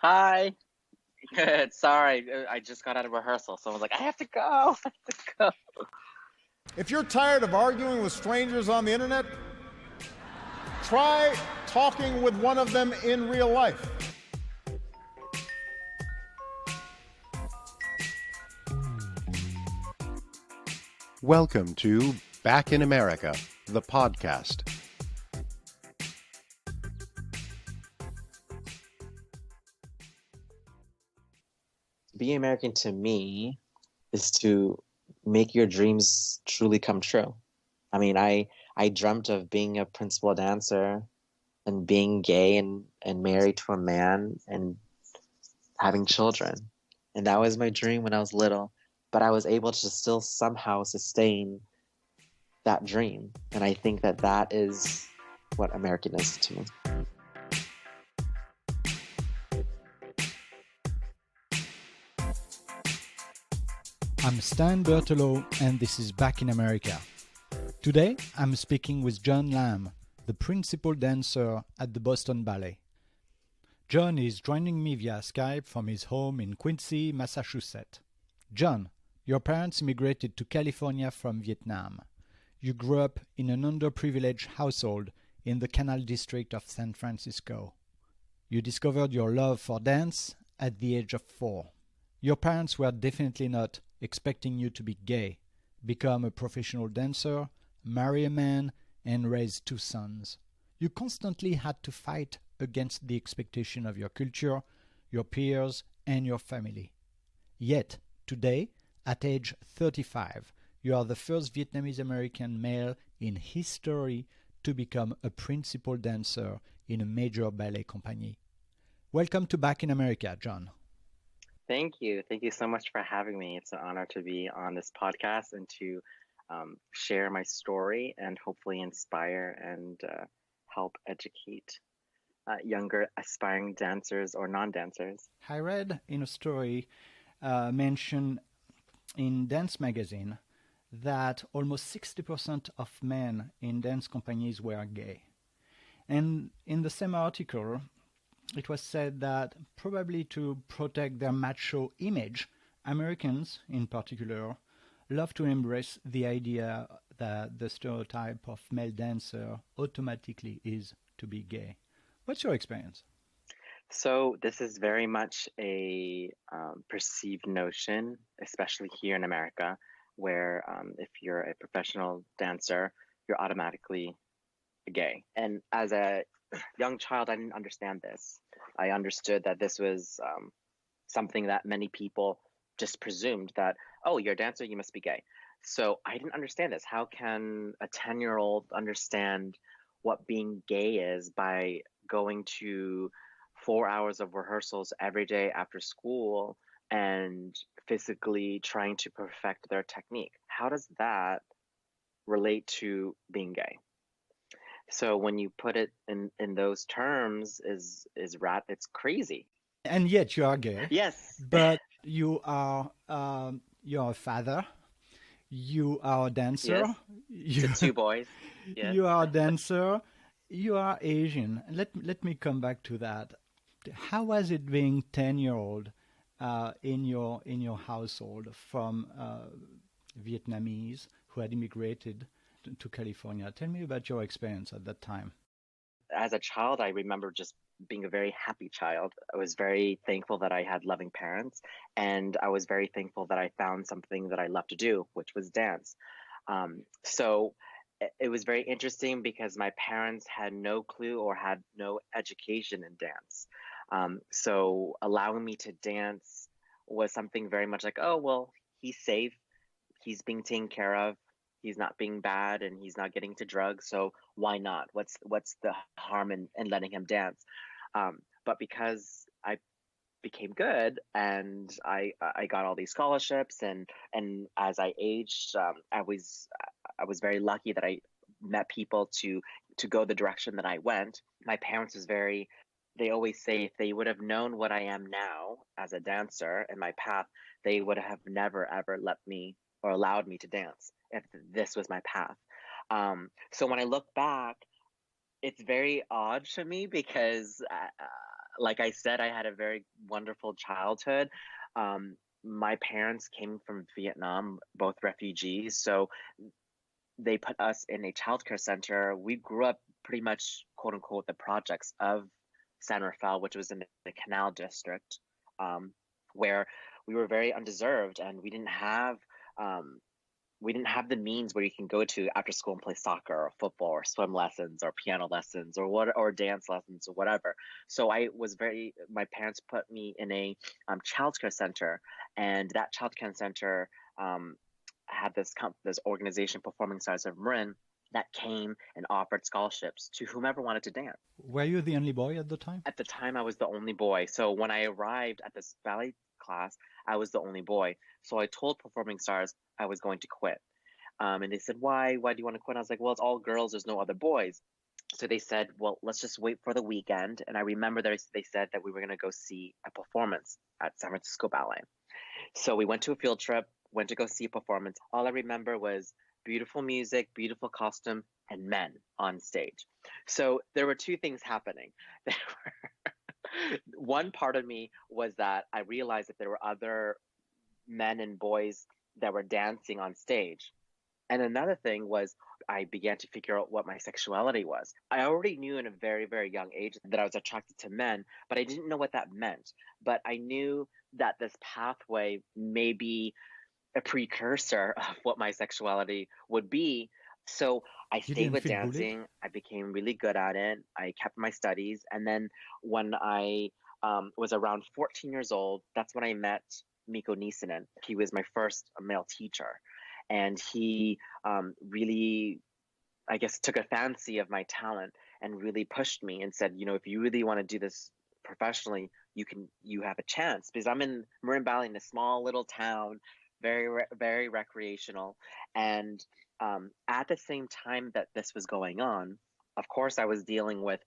Hi. Good. Sorry, I just got out of rehearsal. Someone's like, I have to go. I have to go. If you're tired of arguing with strangers on the internet, try talking with one of them in real life. Welcome to Back in America, the podcast. Being American to me is to make your dreams truly come true. I mean, I dreamt of being a principal dancer and being gay and married to a man and having children. And that was my dream when I was little. But I was able to still somehow sustain that dream. And I think that that is what American is to me. I'm Stan Bertolo and this is Back in America. Today I'm speaking with John Lam, the principal dancer at the Boston Ballet. John is joining me via Skype from his home in Quincy, Massachusetts. John, your parents immigrated to California from Vietnam. You grew up in an underprivileged household in the Canal District of San Francisco. You discovered your love for dance at the age of 4. Your parents were definitely not expecting you to be gay, become a professional dancer, marry a man, and raise 2 sons. You constantly had to fight against the expectation of your culture, your peers, and your family. Yet, today, at age 35, you are the first Vietnamese-American male in history to become a principal dancer in a major ballet company. Welcome to Back in America, John. Thank you. Thank you so much for having me. It's an honor to be on this podcast and to share my story and hopefully inspire and help educate younger aspiring dancers or non-dancers. I read in a story mentioned in Dance Magazine that almost 60% of men in dance companies were gay. And in the same article, it was said that probably to protect their macho image, Americans in particular love to embrace the idea that the stereotype of male dancer automatically is to be gay. What's your experience? So this is very much a perceived notion, especially here in America, where if you're a professional dancer, you're automatically gay. And as a young child, I didn't understand this. I understood that this was something that many people just presumed that, oh, you're a dancer, you must be gay. So I didn't understand this. How can a 10-year-old understand what being gay is by going to 4 hours of rehearsals every day after school and physically trying to perfect their technique? How does that relate to being gay? So when you put it in those terms, it's crazy. And yet you are gay. Yes. But you're a father. You are a dancer. Yes. To 2 boys. Yes. You are a dancer. You are Asian. Let me come back to that. How was it being 10-year-old in your household from Vietnamese who had immigrated to California? Tell me about your experience at that time. As a child, I remember just being a very happy child. I was very thankful that I had loving parents, and I was very thankful that I found something that I loved to do, which was dance. So it was very interesting because my parents had no clue or had no education in dance. So allowing me to dance was something very much like, oh, well, he's safe. He's being taken care of. He's not being bad and he's not getting into drugs. So why not? What's the harm in letting him dance? But because I became good and I got all these scholarships and as I aged, I was very lucky that I met people to go the direction that I went. My parents was very, they always say if they would have known what I am now as a dancer and my path, they would have never ever let me or allowed me to dance if this was my path. So when I look back, it's very odd to me because like I said, I had a very wonderful childhood. My parents came from Vietnam, both refugees, so they put us in a childcare center. We grew up pretty much, quote unquote, the projects of San Rafael, which was in the Canal District, um, where we were very undeserved, and we didn't have the means where you can go to after school and play soccer or football or swim lessons or piano lessons or dance lessons or whatever. So my parents put me in a childcare center, and that childcare center had this organization, Performing Stars of Marin, that came and offered scholarships to whomever wanted to dance. Were you the only boy at the time? At the time, I was the only boy. So when I arrived at this ballet class, I was the only boy. So I told Performing Stars I was going to quit. And they said, why? Why do you want to quit? I was like, well, it's all girls. There's no other boys. So they said, well, let's just wait for the weekend. And I remember they said that we were going to go see a performance at San Francisco Ballet. So we went to a field trip, went to go see a performance. All I remember was beautiful music, beautiful costume, and men on stage. So there were two things happening. One part of me was that I realized that there were other men and boys that were dancing on stage. And another thing was I began to figure out what my sexuality was. I already knew in a very, very young age that I was attracted to men, but I didn't know what that meant. But I knew that this pathway may be a precursor of what my sexuality would be. So I stayed with dancing. Bullied? I became really good at it. I kept my studies. And then when I was around 14 years old, that's when I met Mikko Nissinen. He was my first male teacher. And he really, I guess, took a fancy of my talent and really pushed me and said, if you really want to do this professionally, you have a chance. Because I'm in Marin Ballet in a small little town, very, very recreational. And at the same time that this was going on, of course, I was dealing with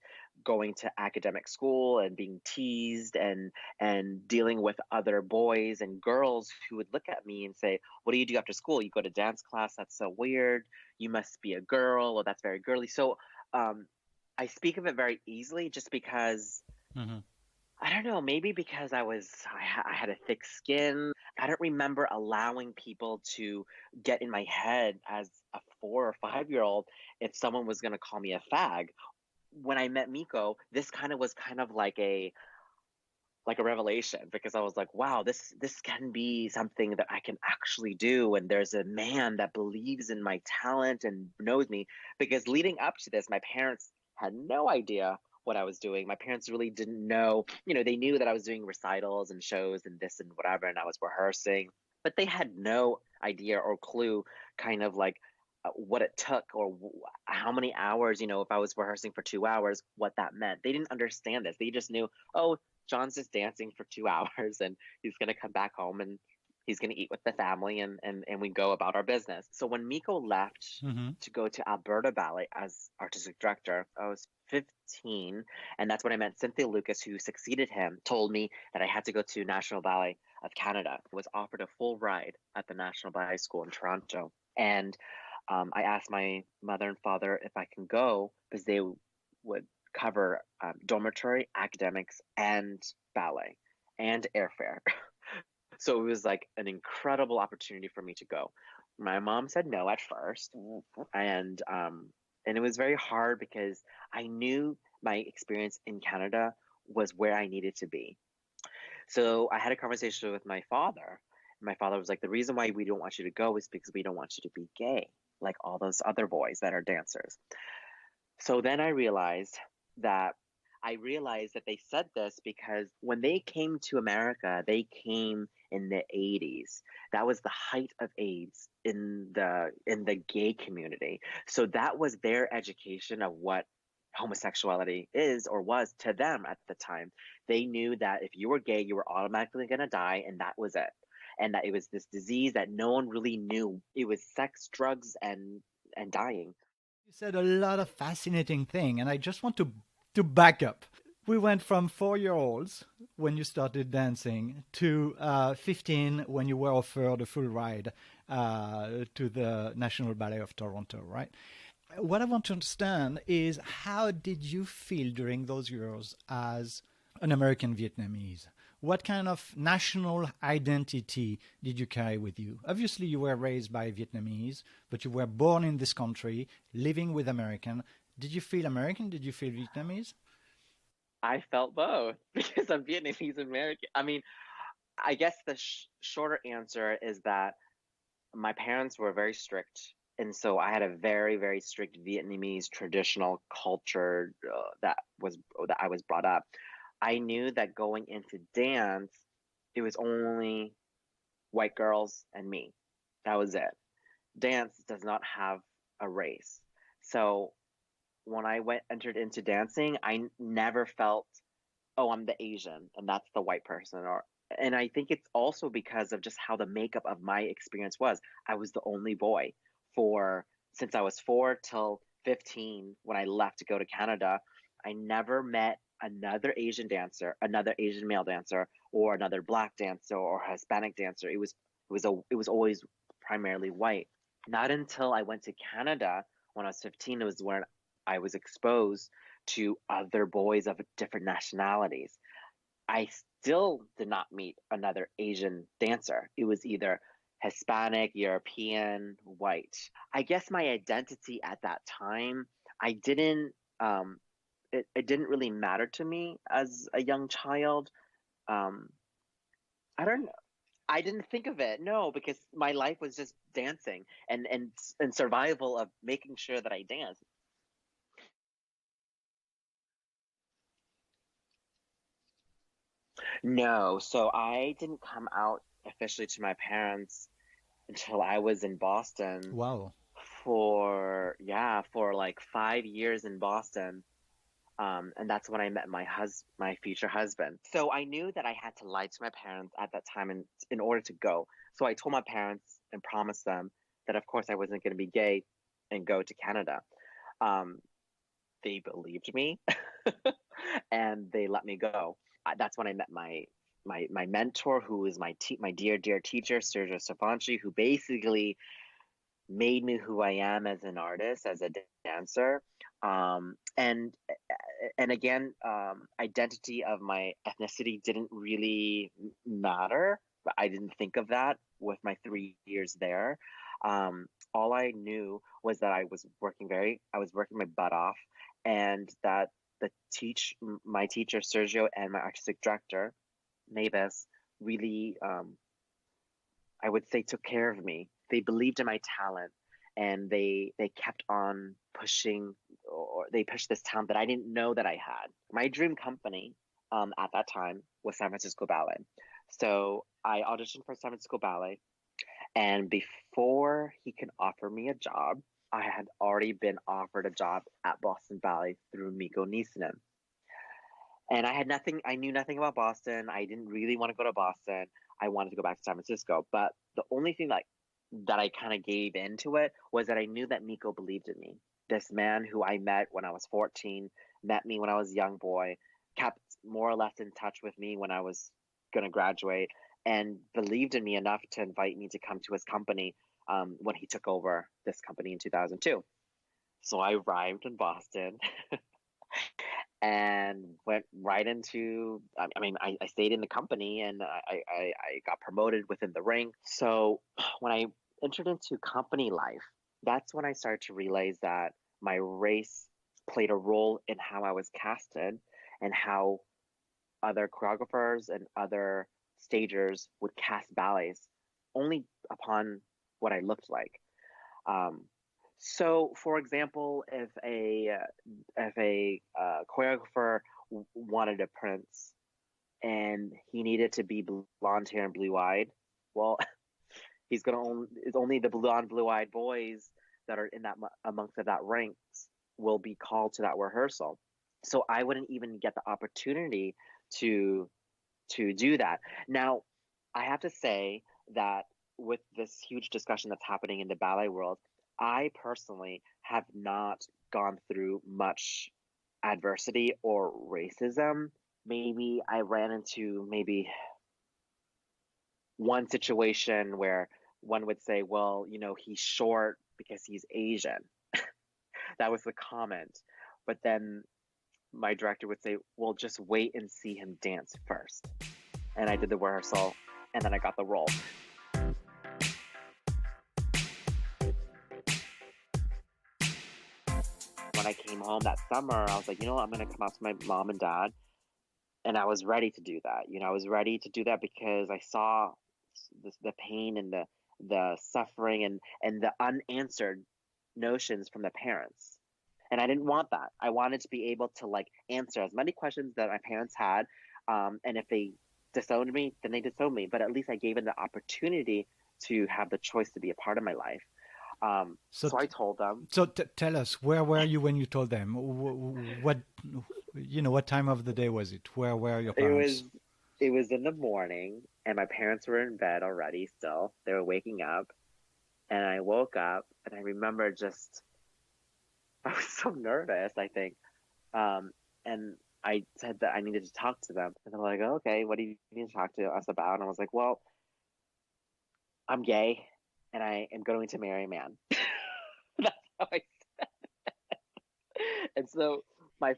going to academic school and being teased and dealing with other boys and girls who would look at me and say, what do you do after school? You go to dance class? That's so weird. You must be a girl, or that's very girly. So I speak of it very easily just because, I don't know, maybe because I had a thick skin. I don't remember allowing people to get in my head as a 4 or 5-year-old if someone was going to call me a fag. When I met Mikko, this was like a revelation, because I was like, wow, this can be something that I can actually do. And there's a man that believes in my talent and knows me. Because leading up to this, my parents had no idea what I was doing. My parents really didn't know, they knew that I was doing recitals and shows and this and whatever, and I was rehearsing, but they had no idea or clue what it took or how many hours, if I was rehearsing for 2 hours, what that meant. They didn't understand this. They just knew, oh, John's just dancing for 2 hours and he's going to come back home and he's going to eat with the family and we go about our business. So when Mikko left to go to Alberta Ballet as artistic director, I was 15. And that's when I met Cynthia Lucas, who succeeded him, told me that I had to go to National Ballet of Canada. I was offered a full ride at the National Ballet School in Toronto. And I asked my mother and father if I can go because they would cover dormitory, academics, and ballet, and airfare. So it was like an incredible opportunity for me to go. My mom said no at first, and it was very hard because I knew my experience in Canada was where I needed to be. So I had a conversation with my father. My father was like, the reason why we don't want you to go is because we don't want you to be gay, like all those other boys that are dancers. So then I realized that they said this because when they came to America, they came in the 80s. That was the height of AIDS in the gay community. So that was their education of what homosexuality is or was to them at the time. They knew that if you were gay, you were automatically going to die, and that was it. And that it was this disease that no one really knew. It was sex, drugs, and dying. You said a lot of fascinating things, and I just want to back up. We went from 4-year-olds when you started dancing to 15 when you were offered a full ride to the National Ballet of Toronto, right? What I want to understand is, how did you feel during those years as an American Vietnamese. What kind of national identity did you carry with you? Obviously, you were raised by Vietnamese, but you were born in this country, living with American. Did you feel American? Did you feel Vietnamese? I felt both because I'm Vietnamese-American. I mean, I guess the shorter answer is that my parents were very strict. And so I had a very, very strict Vietnamese traditional culture that I was brought up. I knew that going into dance, it was only white girls and me. That was it. Dance does not have a race. So when I entered into dancing, I never felt, oh, I'm the Asian and that's the white person. And I think it's also because of just how the makeup of my experience was. I was the only boy for since I was 4 till 15 when I left to go to Canada. I never met another Asian dancer, another Asian male dancer, or another Black dancer or Hispanic dancer. It was always primarily white. Not until I went to Canada when I was 15 was when I was exposed to other boys of different nationalities. I still did not meet another Asian dancer. It was either Hispanic, European, white. I guess my identity at that time, I didn't it didn't really matter to me as a young child. I don't know. I didn't think of it, no, because my life was just dancing and survival of making sure that I danced. No, so I didn't come out officially to my parents until I was in Boston Wow. for like 5 years in Boston. And that's when I met my future husband. So I knew that I had to lie to my parents at that time in order to go. So I told my parents and promised them that of course I wasn't going to be gay and go to Canada. Um, they believed me and they let me go. That's when I met my mentor, who is my dear teacher, Sergio Safanci, who basically made me who I am as an artist, as a dancer. Um, and and again, identity of my ethnicity didn't really matter. But I didn't think of that with my 3 years there. All I knew was that I was working my butt off, and that my teacher Sergio and my artistic director Mavis really, I would say, took care of me. They believed in my talent, and they kept on pushing, or they pushed this talent that I didn't know that I had. My dream company at that time was San Francisco Ballet. So I auditioned for San Francisco Ballet, and before he could offer me a job, I had already been offered a job at Boston Ballet through Mikko Nissinen. And I knew nothing about Boston. I didn't really want to go to Boston. I wanted to go back to San Francisco. But the only thing that I kind of gave into it was that I knew that Mikko believed in me. This man who I met when I was 14, met me when I was a young boy, kept more or less in touch with me when I was going to graduate, and believed in me enough to invite me to come to his company when he took over this company in 2002. So I arrived in Boston and went right into, I stayed in the company, and I got promoted within the rank. So when I entered into company life, that's when I started to realize that my race played a role in how I was casted and how other choreographers and other stagers would cast ballets only upon what I looked like. So, for example, if a choreographer wanted a prince and he needed to be blonde hair and blue eyed, well, it's only the blue eyed boys that are in that amongst that ranks will be called to that rehearsal. So I wouldn't even get the opportunity to do that. Now, I have to say that with this huge discussion that's happening in the ballet world, I personally have not gone through much adversity or racism. Maybe I ran into one situation where one would say, well, he's short because he's Asian. That was the comment. But then my director would say, well, just wait and see him dance first. And I did the rehearsal, and then I got the role. When I came home that summer, I was like, you know what, I'm going to come out to my mom and dad. And I was ready to do that. I was ready to do that because I saw the pain and the suffering and the unanswered notions from the parents. And I didn't want that. I wanted to be able to like answer as many questions that my parents had. And if they disowned me, then they disowned me. But at least I gave them the opportunity to have the choice to be a part of my life. So I told them. So tell us, where were you when you told them? What what time of the day was it? Where were your parents? It was in the morning, and my parents were in bed already. Still, they were waking up, and I woke up, and I remember I was so nervous. I think, and I said that I needed to talk to them, and they're like, oh, "Okay, what do you need to talk to us about?" And I was like, "Well, I'm gay, and I am going to marry a man." That's how I said it. And so my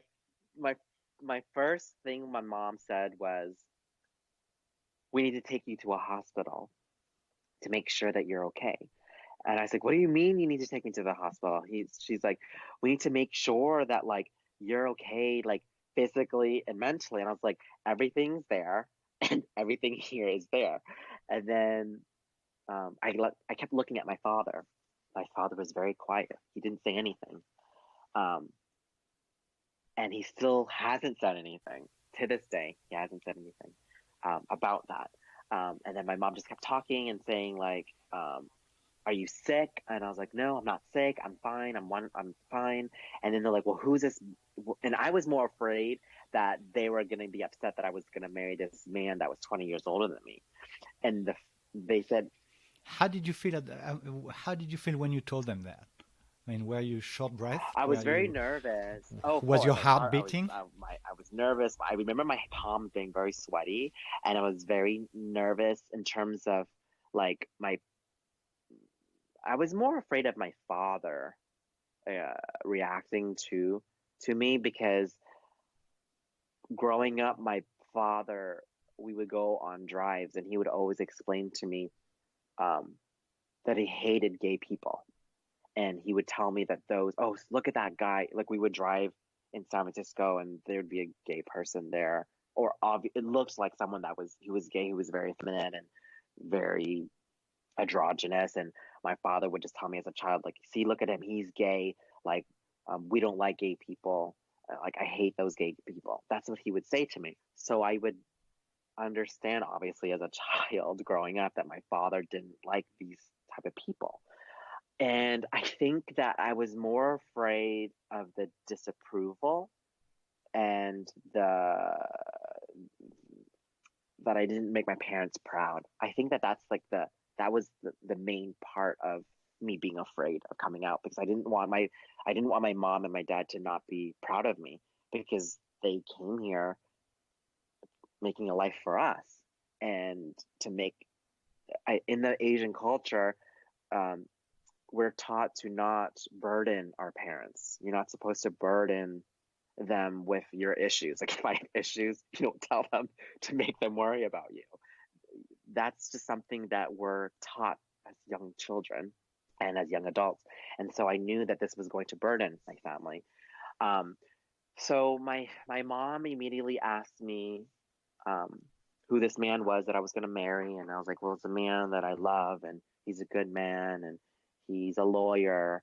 my my first thing my mom said was, we need to take you to a hospital to make sure that you're okay. And I was like, what do you mean you need to take me to the hospital? She's like, we need to make sure that like you're okay, like physically and mentally. And I was like, everything's there and everything here is there. And then I kept looking at my father. My father was very quiet. He didn't say anything. And he still hasn't said anything. To this day, he hasn't said anything about that. And then my mom just kept talking and saying like, are you sick? And I was like, no, I'm not sick. I'm fine. I'm fine. And then they're like, well, who's this? And I was more afraid that they were going to be upset that I was going to marry this man that was 20 years older than me. And they said, how did you feel how did you feel when you told them that? I mean, were you short breath? I was very nervous. Was your heart beating? I was nervous. I remember my palms being very sweaty, and I was very nervous in terms of like I was more afraid of my father reacting to me, because growing up, my father, we would go on drives, and he would always explain to me that he hated gay people. And he would tell me that look at that guy. Like we would drive in San Francisco and there'd be a gay person there. Or it looks like someone he was gay, who was very feminine and very androgynous. And my father would just tell me as a child, like, see, look at him, he's gay. Like, we don't like gay people. Like, I hate those gay people. That's what he would say to me. So I would understand, obviously, as a child growing up, that my father didn't like these type of people. And I think that I was more afraid of the disapproval and that I didn't make my parents proud. I think that that's like that was the main part of me being afraid of coming out, because I didn't want my mom and my dad to not be proud of me, because they came here making a life for us. And in the Asian culture, we're taught to not burden our parents. You're not supposed to burden them with your issues. Like if I have issues, you don't tell them to make them worry about you. That's just something that we're taught as young children and as young adults. And so I knew that this was going to burden my family. So my mom immediately asked me who this man was that I was going to marry. And I was like, well, it's a man that I love, and he's a good man, and he's a lawyer.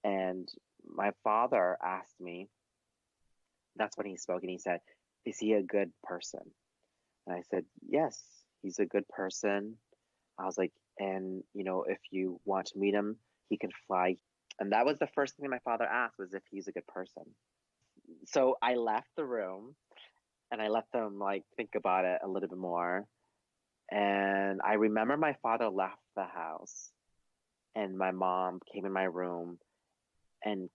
And my father asked me, that's when he spoke, and he said, is he a good person? And I said, yes, he's a good person. I was like, and if you want to meet him, he can fly. And that was the first thing my father asked, was if he's a good person. So I left the room, and I let them like think about it a little bit more. And I remember my father left the house, and my mom came in my room, and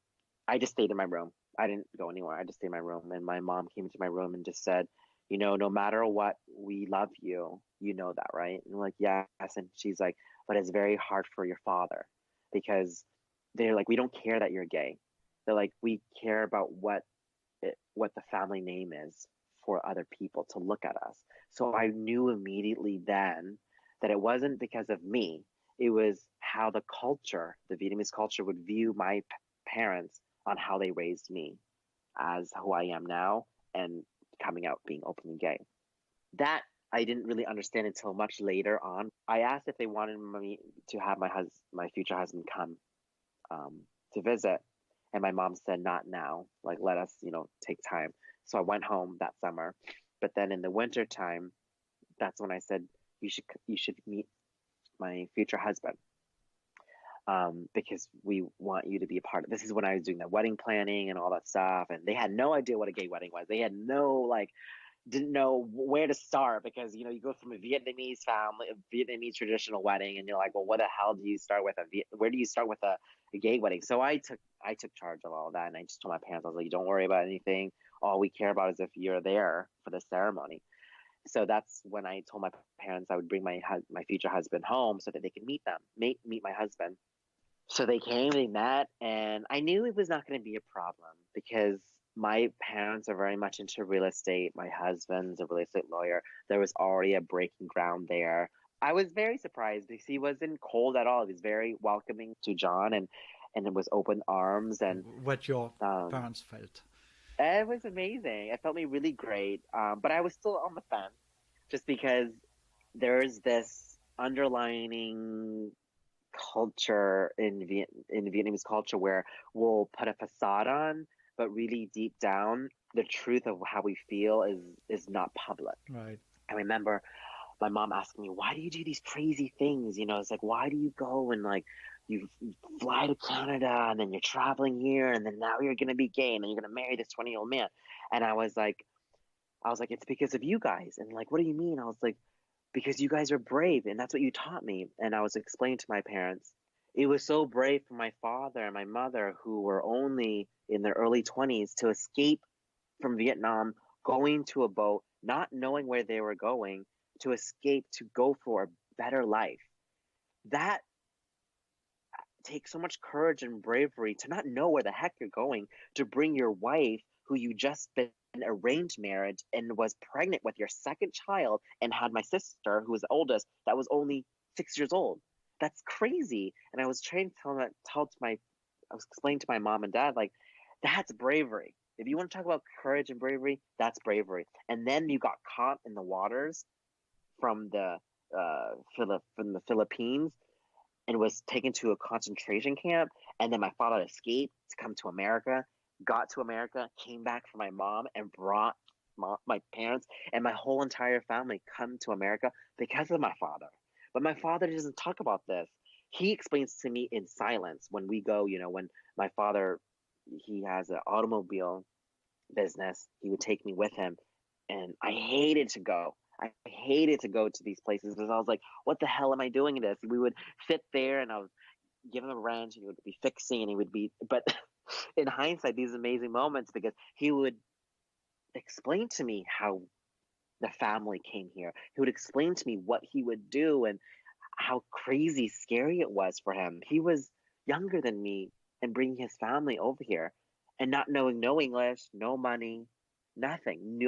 I just stayed in my room. I didn't go anywhere. I just stayed in my room. And my mom came into my room and just said, no matter what, we love you. You know that, right? And I'm like, yes. And she's like, but it's very hard for your father, because they're like, we don't care that you're gay. They're like, we care about what the family name is for other people to look at us. So I knew immediately then that it wasn't because of me. It was how the culture, the Vietnamese culture, would view my parents on how they raised me as who I am now and coming out being openly gay. That I didn't really understand until much later on. I asked if they wanted me to have my future husband come to visit, and my mom said, not now. Like, let us, take time. So I went home that summer. But then in the winter time, that's when I said, you should meet my future husband. Because we want you to be a part of this. Is when I was doing the wedding planning and all that stuff. And they had no idea what a gay wedding was. They had didn't know where to start, because you go from a Vietnamese family, a Vietnamese traditional wedding, and you're like, well, what the hell do you start with? Where do you start with a gay wedding? So I took charge of all of that, and I just told my parents, I was like, don't worry about anything. All we care about is if you're there for the ceremony. So that's when I told my parents I would bring my future husband home so that they could meet my husband. So they came, they met, and I knew it was not going to be a problem because my parents are very much into real estate. My husband's a real estate lawyer. There was already a breaking ground there. I was very surprised because he wasn't cold at all. He was very welcoming to John, and it was open arms. And what your parents felt? It was amazing. It felt me really great. But I was still on the fence just because there's this underlining culture in Vietnamese culture where we'll put a facade on, but really deep down, the truth of how we feel is not public. Right. I remember my mom asking me, why do you do these crazy things? It's like, why do you go and like you fly to Canada and then you're traveling here and then now you're going to be gay and then you're going to marry this 20-year-old man? And I was like, it's because of you guys. And like, what do you mean? I was like, because you guys are brave and that's what you taught me. And I was explaining to my parents, it was so brave for my father and my mother, who were only in their early 20s, to escape from Vietnam, going to a boat, not knowing where they were going, to escape, to go for a better life. That takes so much courage and bravery to not know where the heck you're going, to bring your wife, who you just been arranged marriage and was pregnant with your second child and had my sister, who was the oldest, that was only 6 years old. That's crazy. And I was trying to I was explaining to my mom and dad, like, that's bravery. If you want to talk about courage and bravery, that's bravery. And then you got caught in the waters from the Philippines and was taken to a concentration camp. And then my father escaped to come to America, got to America, came back for my mom, and brought my parents and my whole entire family come to America because of my father. But my father doesn't talk about this. He explains to me in silence when we go, when my father, he has an automobile business, he would take me with him. And I hated to go. I hated to go to these places because I was like, what the hell am I doing in this? We would sit there and I would give him a wrench and he would be fixing and he would be, but in hindsight, these amazing moments, because he would explain to me how the family came here. He would explain to me what he would do and how crazy scary it was for him. He was younger than me and bringing his family over here and not knowing no English, no money, nothing,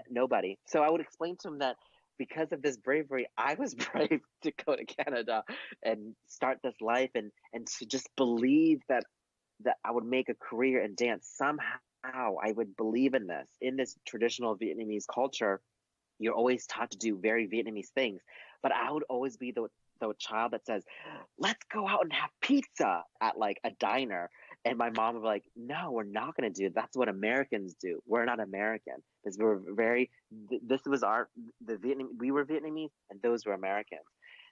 nobody. So I would explain to him that because of this bravery, I was brave to go to Canada and start this life and to just believe that I would make a career in dance. Somehow I would believe in this. In this traditional Vietnamese culture, you're always taught to do very Vietnamese things. But I would always be the child that says, let's go out and have pizza at like a diner. And my mom would be like, no, we're not going to do it. That's what Americans do. We're not American. Because we were we were Vietnamese and those were Americans.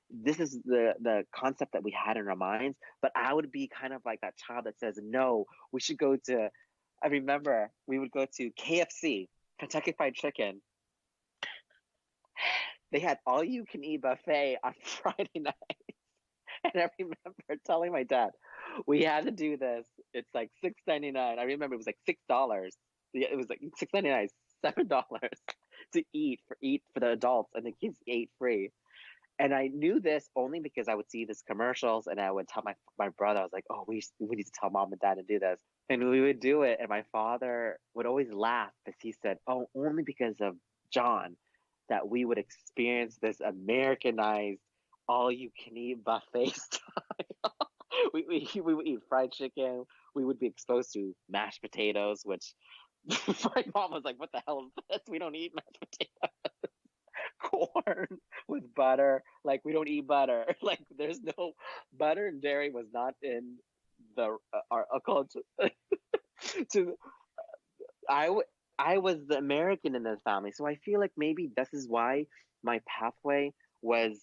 This is the concept that we had in our minds. But I would be kind of like that child that says, no, we should go to, I remember we would go to KFC, Kentucky Fried Chicken. They had all-you-can-eat buffet on Friday night. And I remember telling my dad, we had to do this. It's like $6.99. I remember it was like $6. It was like $6.99, $7 to eat for the adults, and the kids ate free. And I knew this only because I would see these commercials and I would tell my brother, I was like, oh, we need to tell mom and dad to do this. And we would do it. And my father would always laugh because he said, oh, only because of John that we would experience this Americanized all-you-can-eat buffet style. we would eat fried chicken. We would be exposed to mashed potatoes, which my mom was like, what the hell is this? We don't eat mashed potatoes. Corn with butter. Like, we don't eat butter. Like, there's no butter and dairy was not in the our culture. to I was the American in the family, so I feel like maybe this is why my pathway was.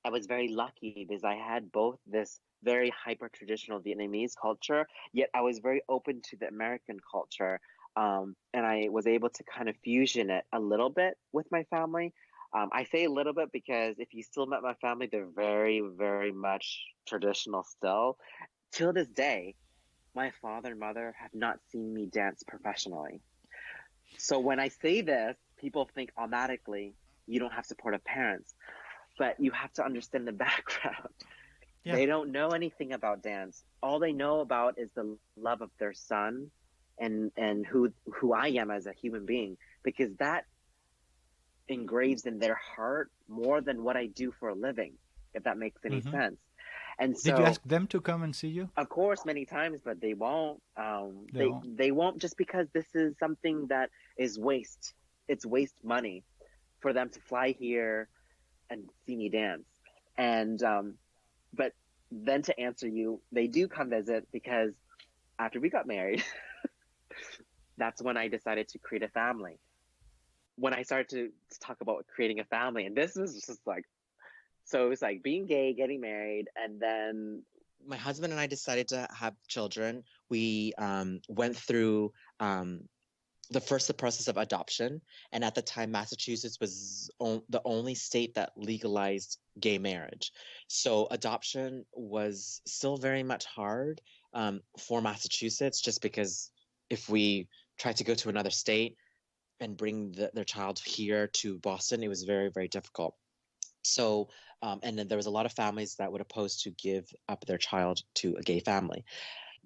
I was very lucky because I had both this very hyper traditional Vietnamese culture, yet I was very open to the American culture. And I was able to kind of fusion it a little bit with my family. I say a little bit because if you still met my family, they're very, very much traditional still. Till this day, my father and mother have not seen me dance professionally. So when I say this, people think automatically you don't have supportive parents, but you have to understand the background. Yeah. They don't know anything about dance. All they know about is the love of their son and who I am as a human being, because that engraves in their heart more than what I do for a living, if that makes any sense. And so, did you ask them to come and see you? Of course, many times, but they won't. They won't, just because this is something that is waste. It's waste money for them to fly here and see me dance. And but then to answer you, they do come visit because after we got married, that's when I decided to create a family. When I started to talk about creating a family, and this was just like, so it was like being gay, getting married, and then my husband and I decided to have children. We went through the process of adoption, and at the time, Massachusetts was the only state that legalized gay marriage. So adoption was still very much hard for Massachusetts, just because if we tried to go to another state and bring their child here to Boston, it was very, very difficult. So, and then there was a lot of families that would oppose to give up their child to a gay family.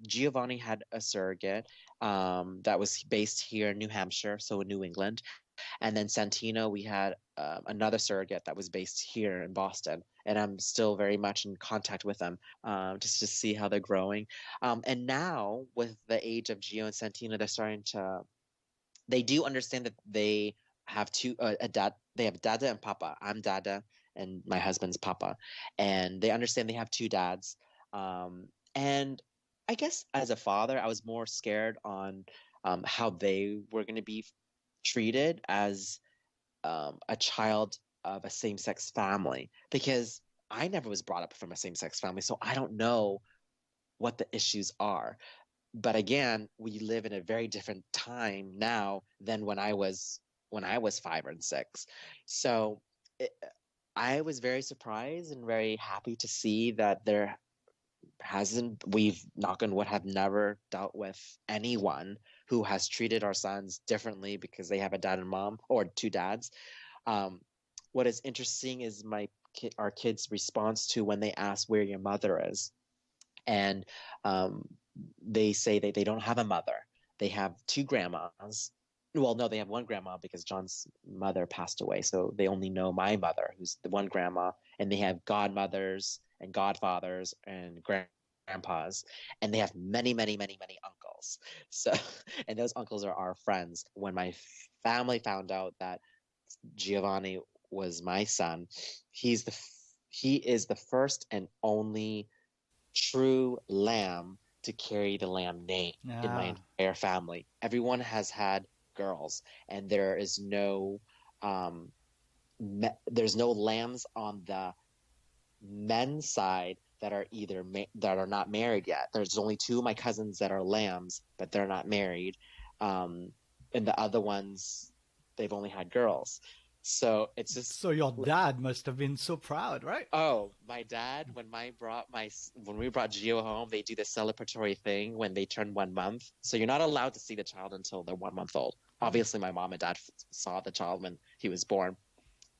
Giovanni had a surrogate that was based here in New Hampshire, so in New England. And then Santino, we had another surrogate that was based here in Boston. And I'm still very much in contact with them just to see how they're growing. And now, with the age of Gio and Santino, they're starting to, they do understand that they have they have Dada and Papa. I'm Dada and my husband's Papa. And they understand they have two dads. And I guess as a father, I was more scared on how they were going to be treated as a child of a same-sex family, because I never was brought up from a same-sex family, so I don't know what the issues are. But again, we live in a very different time now than when I was 5 and 6. So I was very surprised and very happy to see that we've, knock on wood, have never dealt with anyone who has treated our sons differently because they have a dad and mom, or two dads. What is interesting is our kids' response to when they ask where your mother is. And they say that they don't have a mother. They have two grandmas. Well, no, they have one grandma because John's mother passed away. So they only know my mother, who's the one grandma, and they have godmothers and godfathers and grandpas, and they have many, many, many, many uncles. So, and those uncles are our friends. When my family found out that Giovanni was my son, he is the first and only true Lam to carry the Lam name in my entire family. Everyone has had girls, and there is no there's no Lams on the men's side that are that are not married yet. There's only two of my cousins that are Lams, but they're not married, and the other ones, they've only had girls. So it's just. So your dad must have been so proud, right? Oh, my dad, when we brought Gio home, they do the celebratory thing when they turn 1 month. So you're not allowed to see the child until they're 1 month old. Obviously, my mom and dad saw the child when he was born.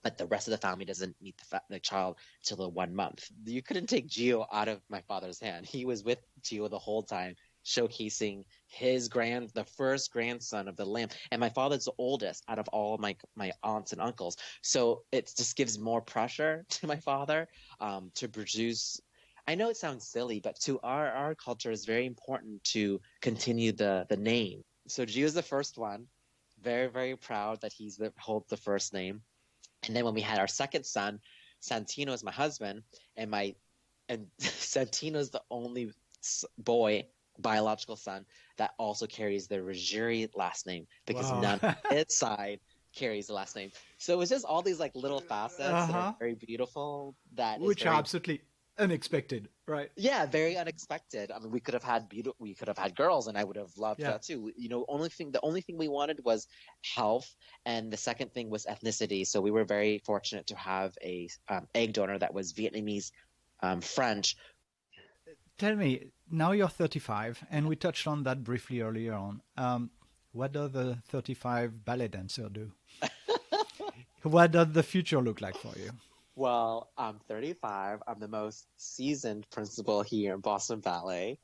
but the rest of the family doesn't meet the child till the 1 month. You couldn't take Gio out of my father's hand. He was with Gio the whole time, showcasing the first grandson of the Lamb. And my father's the oldest out of all my aunts and uncles. So it just gives more pressure to my father to produce. I know it sounds silly, but to our culture, it's very important to continue the name. So Gio's the first one. Very, very proud that holds the first name. And then when we had our second son, Santino is my husband, and Santino is the only biological son that also carries the Ruggieri last name, because none of his side carries the last name. So it's just all these like little facets that are very beautiful. Which are absolutely unexpected, right? Yeah, very unexpected. I mean, we could have had girls, and I would have loved that too. The only thing we wanted was health, and the second thing was ethnicity. So we were very fortunate to have a egg donor that was Vietnamese, French. Tell me, now you're 35, and we touched on that briefly earlier on. What does a 35 ballet dancer do? What does the future look like for you? Well, I'm 35. I'm the most seasoned principal here in Boston Ballet.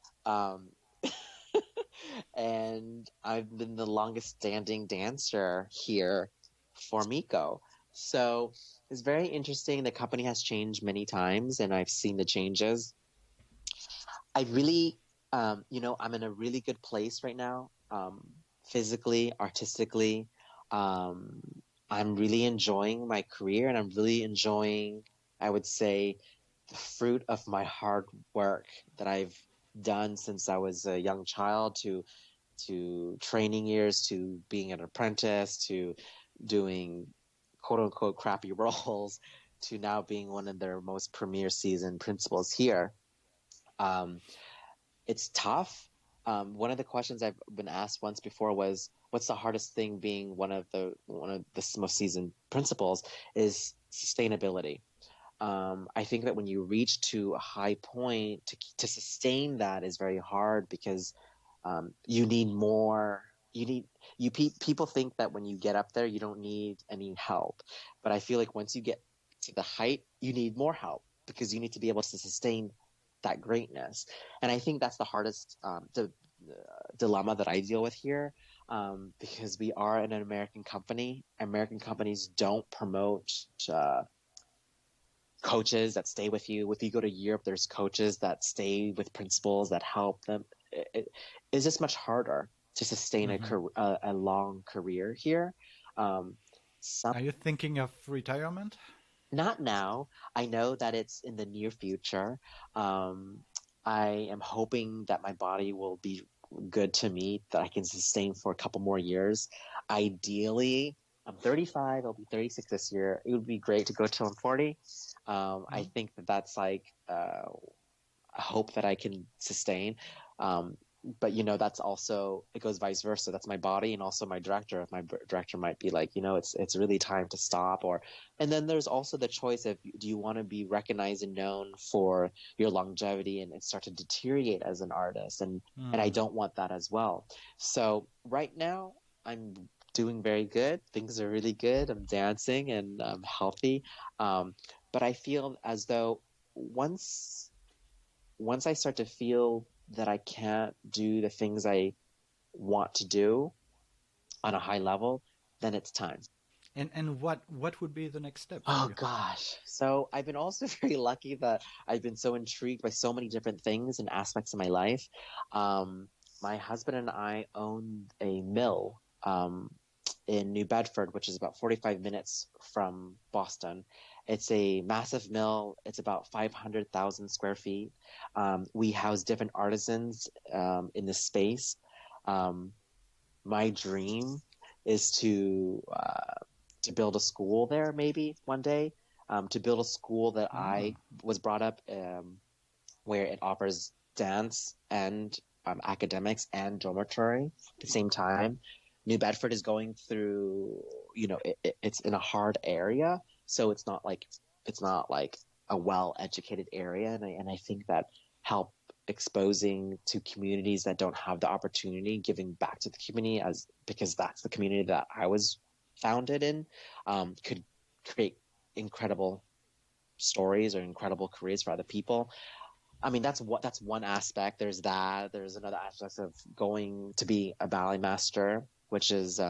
And I've been the longest standing dancer here for Mikko. So it's very interesting. The company has changed many times, and I've seen the changes. I really, I'm in a really good place right now, physically, artistically. I'm really enjoying my career, and I'm really enjoying, I would say, the fruit of my hard work that I've done since I was a young child, to training years, to being an apprentice, to doing quote unquote crappy roles, to now being one of their most premier seasoned principals here. It's tough. One of the questions I've been asked once before was, what's the hardest thing being one of the most seasoned principals? Is sustainability. I think that when you reach to a high point, to sustain that is very hard, because you need more. People think that when you get up there, you don't need any help. But I feel like once you get to the height, you need more help, because you need to be able to sustain that greatness. And I think that's the hardest dilemma that I deal with here, because we are an American company. American companies don't promote coaches that stay with you. If you go to Europe, there's coaches that stay with principals that help them. It's just much harder to sustain a long career here. Are you thinking of retirement? Not now. I know that it's in the near future. I am hoping that my body will be good to me, that I can sustain for a couple more years. Ideally, I'm 35. I'll be 36 this year. It would be great to go till I'm 40. I think that's like a hope that I can sustain. But that's also, it goes vice versa. That's my body, and also my director. If my director might be like, it's really time to stop. And then there's also the choice of, do you want to be recognized and known for your longevity and start to deteriorate as an artist? And I don't want that as well. So right now I'm doing very good. Things are really good. I'm dancing and I'm healthy. But I feel as though once I start to feel that I can't do the things I want to do on a high level, then it's time. And what would be the next step? Oh gosh. So I've been also very lucky that I've been so intrigued by so many different things and aspects of my life. My husband and I own a mill in New Bedford, which is about 45 minutes from Boston. It's a massive mill. It's about 500,000 square feet. We house different artisans in this space. My dream is to build a school there, maybe one day, to build a school that I was brought up where it offers dance and academics and dormitory at the same time. New Bedford is going through, it's in a hard area. So it's not like a well-educated area. And I think that help exposing to communities that don't have the opportunity, giving back to the community because that's the community that I was founded in, could create incredible stories or incredible careers for other people. I mean, that's one aspect. There's that. There's another aspect of going to be a ballet master, which is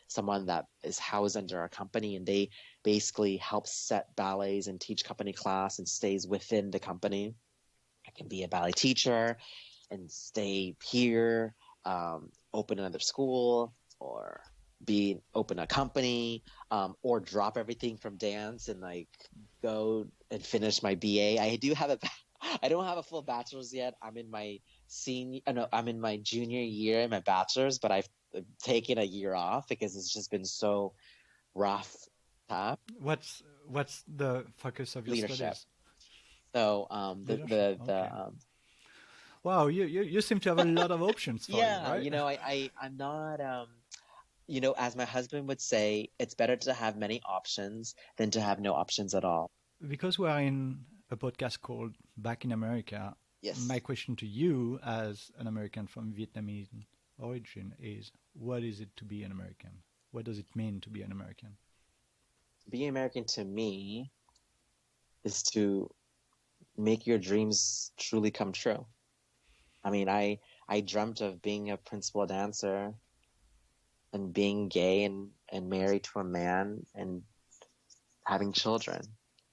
someone that is housed under a company, and they basically help set ballets and teach company class and stays within the company. I can be a ballet teacher and stay here, open another school, or open a company, or drop everything from dance and like go and finish my BA. I don't have a full bachelor's yet. I'm in my junior year in my bachelor's, but I've taken a year off because it's just been so rough. What's the focus of your Leadership. studies? So wow, you seem to have a lot of options for you, right? I'm not as my husband would say, it's better to have many options than to have no options at all. Because we are in a podcast called Back in America, yes. My question to you as an American from Vietnamese origin is, what is it to be an American? What does it mean to be an American? Being American to me is to make your dreams truly come true. I mean, I dreamt of being a principal dancer and being gay and married to a man and having children.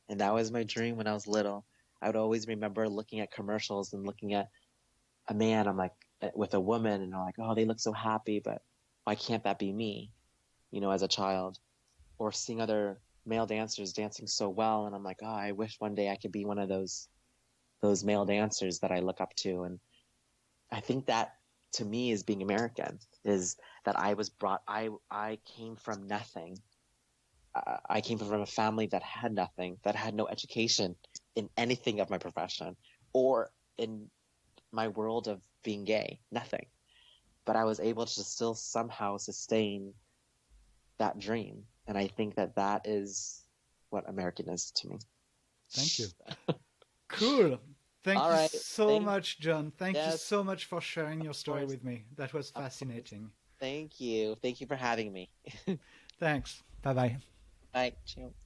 And that was my dream when I was little. I would always remember looking at commercials and looking at a man, I'm like, with a woman, and I'm like, oh, they look so happy, but why can't that be me, as a child? Or seeing other male dancers dancing so well, and I'm like, oh, I wish one day I could be one of those male dancers that I look up to. And I think that, to me, is being American, is that I came from nothing. I came from a family that had nothing, that had no education in anything of my profession or in my world of being gay, nothing. But I was able to still somehow sustain that dream. And I think that is what American is to me. Thank you. Cool. Thank you so much, John. Thank you so much for sharing your story with me. That was fascinating. Thank you. Thank you for having me. Thanks. Bye-bye. Bye. Ciao.